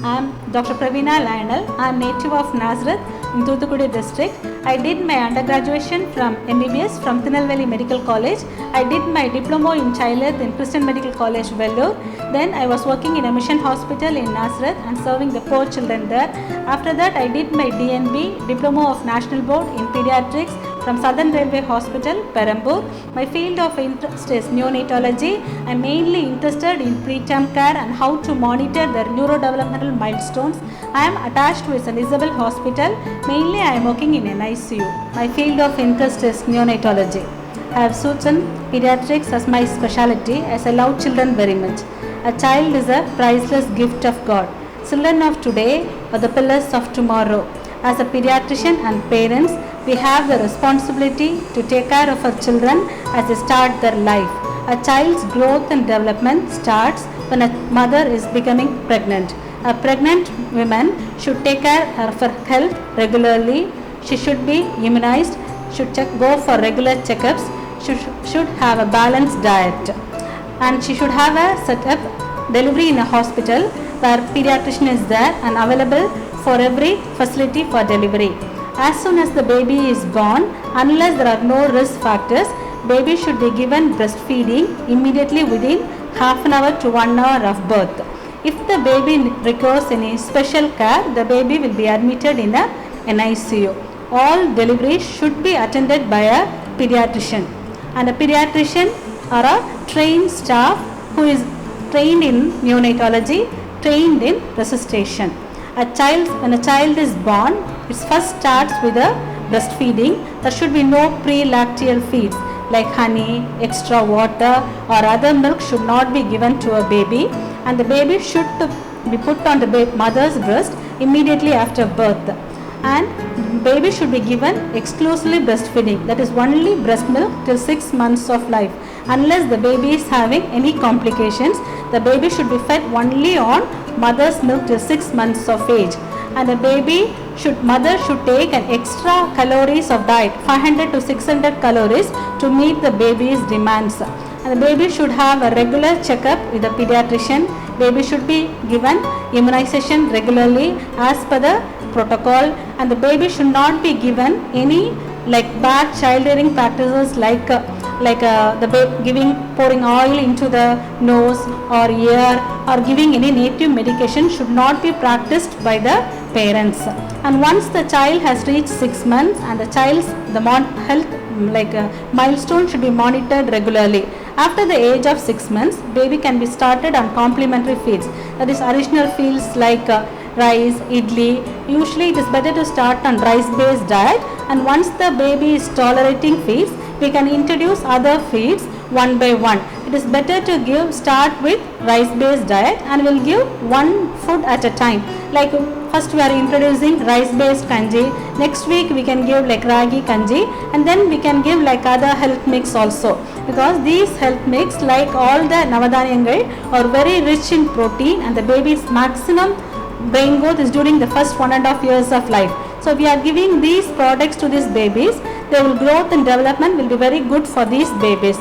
I am Dr. Praveena Lionel. I am native of Nazareth in Thoothukudi district. I did my undergraduation from MBBS from Tirunelveli Medical College. I did my diploma in childbirth in Christian Medical College, Vellore. Then I was working in a mission hospital in Nazareth and serving the poor children there. After that, I did my DNB, Diploma of National Board in Pediatrics from Southern Railway Hospital, Perambur. My field of interest is neonatology. I am mainly interested in preterm care and how to monitor the neurodevelopmental milestones. I am attached to St. Isabel Hospital. Mainly I am working in an ICU. My field of interest is neonatology. I have chosen pediatrics as my specialty as I love children very much. A child is a priceless gift of God. Children of today are the pillars of tomorrow. As a pediatrician and parents, we have the responsibility to take care of our children as they start their life. A child's growth and development starts when a mother is becoming pregnant. A pregnant woman should take care of her health regularly. She should be immunized, should go for regular checkups, should have a balanced diet, and she should have a setup delivery in a hospital where pediatrician is there and available for every facility for delivery. As soon as the baby is born, unless there are no risk factors, baby should be given breastfeeding immediately within half an hour to 1 hour of birth. If the baby requires any special care, the baby will be admitted in an ICU. All deliveries should be attended by a pediatrician, and a pediatrician or a trained staff who is trained in neonatology, trained in resuscitation. When a child is born, it first starts with a breastfeeding. There should be no pre-lacteal feeds like honey, extra water or other milk should not be given to a baby, and the baby should be put on the mother's breast immediately after birth. And baby should be given exclusively breastfeeding, that is only breast milk till 6 months of life. Unless the baby is having any complications, the baby should be fed only on mother's milk till 6 months of age. And the mother should take an extra calories of diet, 500 to 600 calories to meet the baby's demands. And the baby should have a regular checkup with the pediatrician. Baby should be given immunization regularly as per the protocol, and the baby should not be given any bad child rearing practices like pouring oil into the nose or ear or giving any native medication should not be practiced by the parents. And once the child has reached 6 months and the child's health milestone should be monitored regularly. After the age of 6 months, baby can be started on complementary feeds, that is additional feeds like rice, idli. Usually it is better to start on rice based diet, and once the baby is tolerating feeds, we can introduce other feeds one by one. It is better to start with rice based diet and we'll give one food at a time. Like first we are introducing rice based kanji, next week we can give ragi kanji, and then we can give other health mix also, because these health mix like all the navadhanyangal are very rich in protein, and the baby's maximum brain growth is during the first 1.5 years of life. So we are giving these products to these babies. Their growth and development will be very good for these babies.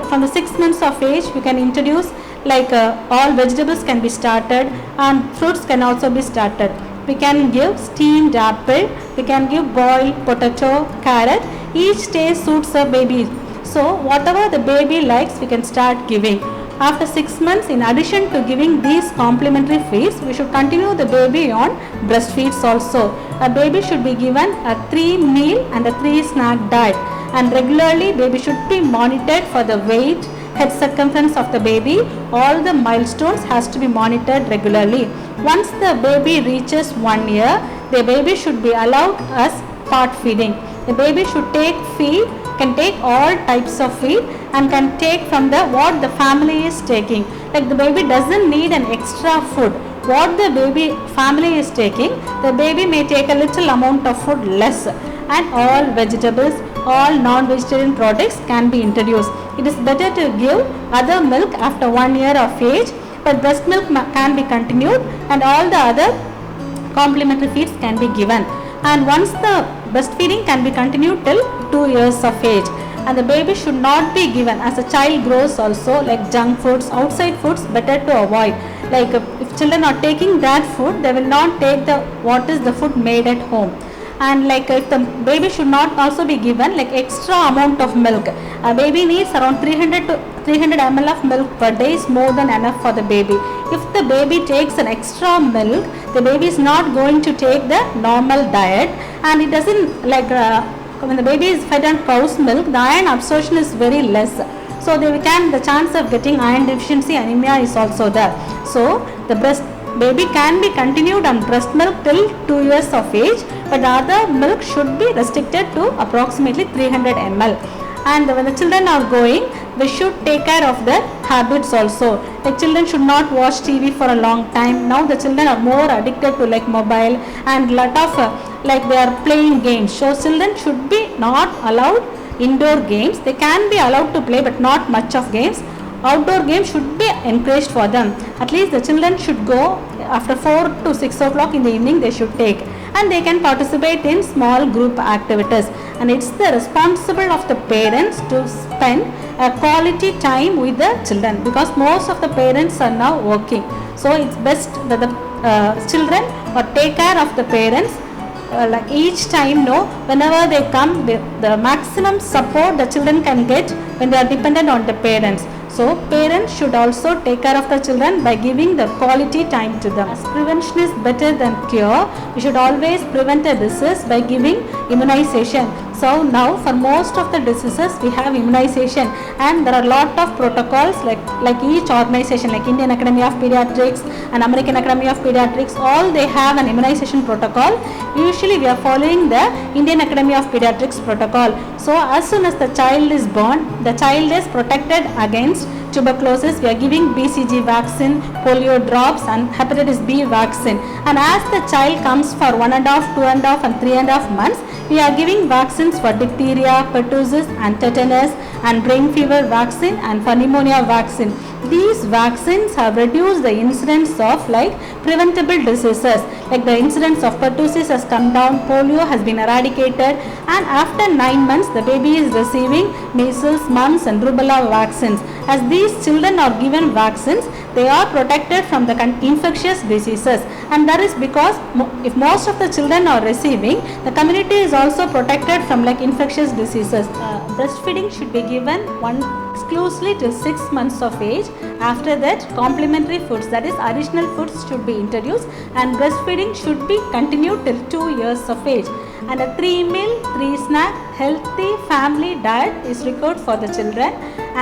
From the 6 months of age, we can introduce all vegetables can be started, and fruits can also be started. We can give steamed apple, we can give boiled potato, carrot. Each taste suits a baby. So whatever the baby likes, we can start giving. After 6 months, in addition to giving these complementary feeds, we should continue the baby on breastfeeds also. A baby should be given a 3 meal and a 3 snack diet, and regularly baby should be monitored for the weight, head circumference of the baby. All the milestones has to be monitored regularly. Once the baby reaches 1 year, the baby should be allowed as part feeding. The baby should can take all types of feed and can take from what the family is taking. Like the baby doesn't need an extra food. What the baby family is taking, the baby may take a little amount of food less, and all vegetables, all non-vegetarian products can be introduced. It is better to give other milk after 1 year of age, but breast milk can be continued, and all the other complementary feeds can be given. And once the breastfeeding can be continued till 2 years of age. and the baby should not be given as a child grows also, like junk foods, outside foods better to avoid. Like if children are taking that food, they will not take the what is the food made at home. And like if the baby should not also be given like extra amount of milk. A baby needs around 300 to 300 ml of milk per day is more than enough for the baby. If the baby takes an extra milk, the baby is not going to take the normal diet, and it doesn't like when the baby is fed on cow's milk, the iron absorption is very less. So the chance of getting iron deficiency anemia is also there. So the baby can be continued on breast milk till 2 years of age, but the other milk should be restricted to approximately 300 ml. And when the children are going, we should take care of their habits also. Like children should not watch TV for a long time. Now the children are more addicted to like mobile and lot of like they are playing games. So children should be not allowed indoor games. They can be allowed to play, but not much of games. Outdoor games should be encouraged for them. At least the children should go after 4 to 6 o'clock in the evening they should take, and they can participate in small group activities. And it's the responsible of the parents to spend a quality time with the children, because most of the parents are now working. So it's best that the children or take care of the parents like each time, whenever they come, the maximum support the children can get when they are dependent on the parents. So parents should also take care of the children by giving the quality time to them. As prevention is better than cure, we should always prevent a disease by giving immunization. So now for most of the diseases we have immunization, and there are a lot of protocols like each organization, like Indian Academy of Pediatrics and American Academy of Pediatrics, all they have an immunization protocol. Usually we are following the Indian Academy of Pediatrics protocol. So as soon as the child is born, the child is protected against tuberculosis. We are giving BCG vaccine, polio drops and hepatitis B vaccine. And as the child comes for 1.5, 2.5 and 3.5 months, we are giving vaccines for diphtheria, pertussis and tetanus, and brain fever vaccine and for pneumonia vaccine. These vaccines have reduced the incidence of like preventable diseases. Like the incidence of pertussis has come down, polio has been eradicated, and after 9 months the baby is receiving measles, mumps and rubella vaccines. As these children are given vaccines, they are protected from the infectious diseases, and that is because if most of the children are receiving, the community is also protected from like infectious diseases. Breastfeeding should be given exclusively till 6 months of age. After that, complementary foods, that is additional foods, should be introduced, and breastfeeding should be continued till 2 years of age. And a 3 meal, 3 snack, healthy family diet is required for the children,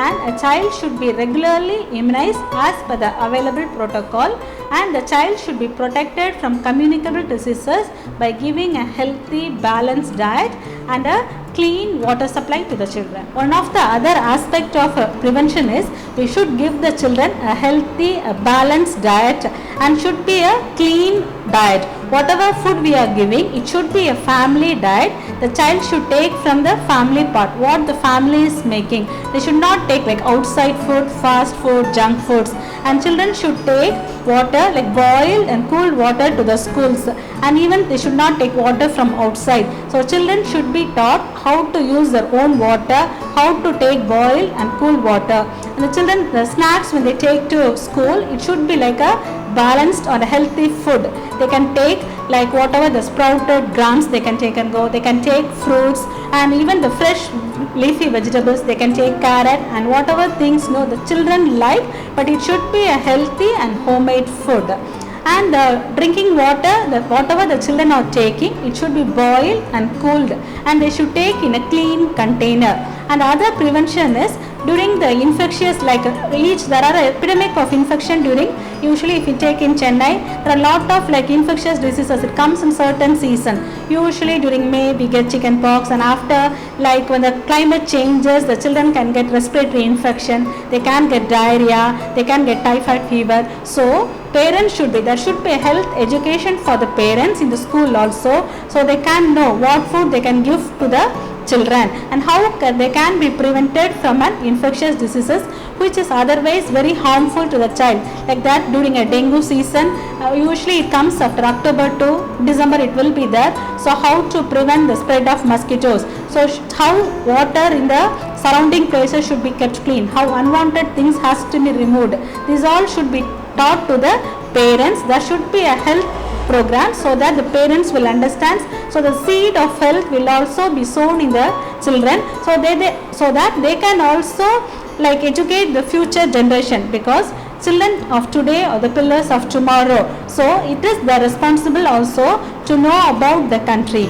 and a child should be regularly immunized as per the available protocol, and the child should be protected from communicable diseases by giving a healthy, balanced diet and a clean water supply to the children. One of the other aspect of prevention is we should give the children a healthy, a balanced diet, and should be a clean diet. Whatever food we are giving, it should be a family diet. The child should take from the family pot, what the family is making. They should not take like outside food, fast food, junk foods. And children should take water, like boiled and cooled water to the schools, and even they should not take water from outside. So children should be taught how to use their own water, how to take boiled and cool water. And the children, the snacks when they take to school, it should be like a balanced or a healthy food. They can take like whatever the sprouted grams they can take and go. They can take fruits and even the fresh leafy vegetables. They can take carrot and whatever things the children like, but it should be a healthy and homemade food. And drinking water, whatever the children are taking, it should be boiled and cooled, and they should take in a clean container. And other prevention is during the infectious, like there are an epidemic of infection during, usually if you take in Chennai, there are a lot of like infectious diseases. It comes in certain season. Usually during May we get chicken pox, and after like when the climate changes, the children can get respiratory infection, they can get diarrhea, they can get typhoid fever. So parents there should be a health education for the parents in the school also, so they can know what food they can give to the children and how they can be prevented from an infectious diseases which is otherwise very harmful to the child. Like that during a dengue season, usually it comes after October to December, it will be there. So how to prevent the spread of mosquitoes? So how water in the surrounding places should be kept clean, how unwanted things has to be removed. These all should be taught to the parents. There should be a health program so that the parents will understand. So the seed of health will also be sown in the children, so that they can also like educate the future generation, because children of today are the pillars of tomorrow. So it is the responsible also to know about the country.